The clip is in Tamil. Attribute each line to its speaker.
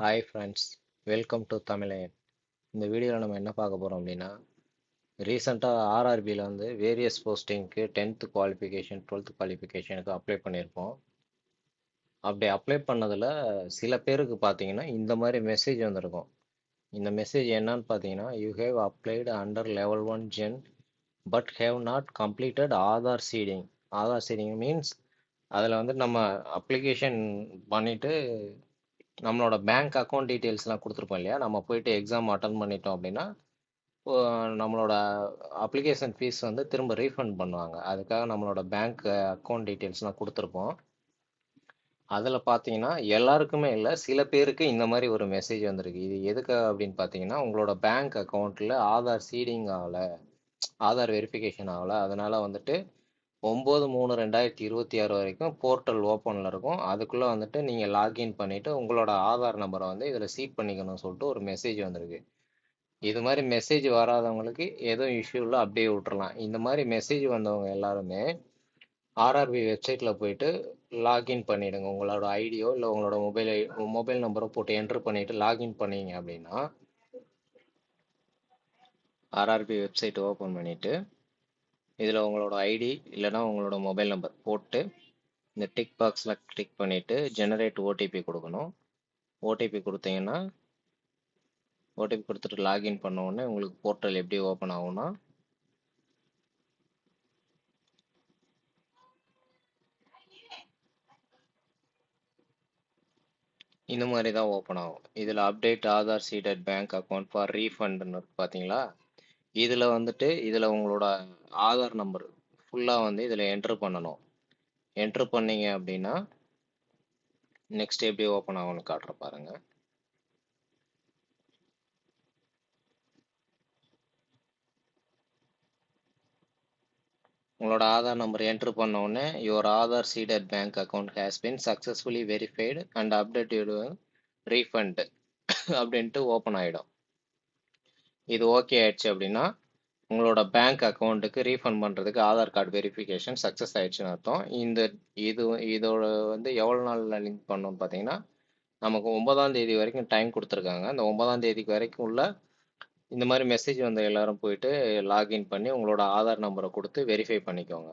Speaker 1: ஹாய் ஃப்ரெண்ட்ஸ், வெல்கம் டு தமிழன். இந்த வீடியோவில் நம்ம என்ன பார்க்க போகிறோம் அப்படின்னா, ரீசெண்டாக ஆர்ஆர்பியில் வந்து வேரியஸ் போஸ்டிங்க்கு 10th குவாலிஃபிகேஷன் 12th குவாலிஃபிகேஷனுக்கு அப்ளை பண்ணியிருப்போம். அப்படி அப்ளை பண்ணதில் சில பேருக்கு பார்த்தீங்கன்னா இந்த மாதிரி மெசேஜ் வந்திருக்கும். இந்த மெசேஜ் என்னன்னு பார்த்தீங்கன்னா, you have applied under level 1 gen but have not completed Aadhaar seeding. Aadhaar seeding means அதில் வந்து நம்ம அப்ளிகேஷன் பண்ணிவிட்டு நம்மளோட பேங்க் அக்கௌண்ட் டீட்டெயில்ஸ்லாம் கொடுத்துருப்போம் இல்லையா, நம்ம போயிட்டு எக்ஸாம் அட்டன் பண்ணிட்டோம் அப்படின்னா நம்மளோட அப்ளிகேஷன் ஃபீஸ் வந்து திரும்ப ரீஃபண்ட் பண்ணுவாங்க. அதுக்காக நம்மளோட பேங்க் அக்கௌண்ட் டீட்டெயில்ஸ்லாம் கொடுத்துருப்போம். அதில் பார்த்தீங்கன்னா எல்லாருக்குமே இல்லை, சில பேருக்கு இந்த மாதிரி ஒரு மெசேஜ் வந்திருக்கு. இது எதுக்காக அப்படின்னு பார்த்தீங்கன்னா, உங்களோட பேங்க் அக்கௌண்ட்டில் ஆதார் சீடிங் ஆகலை, ஆதார் வெரிஃபிகேஷன் ஆகலை. அதனால் வந்துட்டு 9/3/2026 வரைக்கும் போர்ட்டல் ஓப்பனில் இருக்கும். அதுக்குள்ளே வந்துட்டு நீங்கள் லாகின் பண்ணிவிட்டு உங்களோட ஆதார் நம்பரை வந்து இதில் சீட் பண்ணிக்கணும்னு சொல்லிட்டு ஒரு மெசேஜ் வந்திருக்கு. இது மாதிரி மெசேஜ் வராதவங்களுக்கு எதுவும் இஷ்யூ இல்லை, அப்படியே விட்டுறலாம். இந்த மாதிரி மெசேஜ் வந்தவங்க எல்லாருமே ஆர்ஆர்பி வெப்சைட்டில் போயிட்டு லாகின் பண்ணிவிடுங்க. உங்களோட ஐடியோ இல்லை உங்களோட மொபைல் நம்பரோ போட்டு என்ட்ரு பண்ணிவிட்டு லாகின் பண்ணீங்க அப்படின்னா, ஆர்ஆர்பி வெப்சைட் ஓப்பன் பண்ணிவிட்டு இதில் உங்களோட ஐடி இல்லைனா உங்களோட மொபைல் நம்பர் போட்டு இந்த டிக் பாக்ஸில் கிளிக் பண்ணிவிட்டு ஜெனரேட் ஓடிபி கொடுக்கணும். ஓடிபி கொடுத்தீங்கன்னா, ஓடிபி கொடுத்துட்டு லாகின் பண்ண உடனே உங்களுக்கு போர்ட்டல் எப்படி ஓப்பன் ஆகும்னா, இந்த மாதிரி தான் ஓப்பன் ஆகும். இதில் update Aadhaar seeded bank account for ரீஃபண்ட்னு பார்த்தீங்களா, இதில் வந்துட்டு இதில் உங்களோட ஆதார் நம்பர் ஃபுல்லாக வந்து இதில் என்ட்ரு பண்ணணும். என்ட்ரு பண்ணீங்க அப்படின்னா நெக்ஸ்ட் எப்படி ஓப்பன் ஆகும்னு காட்டுற பாருங்க. உங்களோட ஆதார் நம்பர் என்ட்ரு பண்ண உடனே your Aadhaar seeded bank account has been successfully verified and updated refund அப்படின்ட்டு ஓப்பன் ஆகிடும். இது ஓகே ஆயிடுச்சு அப்படின்னா உங்களோட பேங்க் அக்கௌண்ட்டுக்கு ரீஃபண்ட் பண்ணுறதுக்கு ஆதார் கார்டு வெரிஃபிகேஷன் சக்ஸஸ் ஆயிடுச்சுன்னு அர்த்தம். இதோட வந்து எவ்வளோ நாளில் லிங்க் பண்ணணும்னு பார்த்தீங்கன்னா, நமக்கு 9ஆம் தேதி வரைக்கும் டைம் கொடுத்துருக்காங்க. அந்த 9ஆம் தேதிக்கு வரைக்கும் உள்ள இந்த மாதிரி மெசேஜ் வந்த எல்லாரும் போயிட்டு லாகின் பண்ணி உங்களோட ஆதார் நம்பரை கொடுத்து வெரிஃபை பண்ணிக்கோங்க.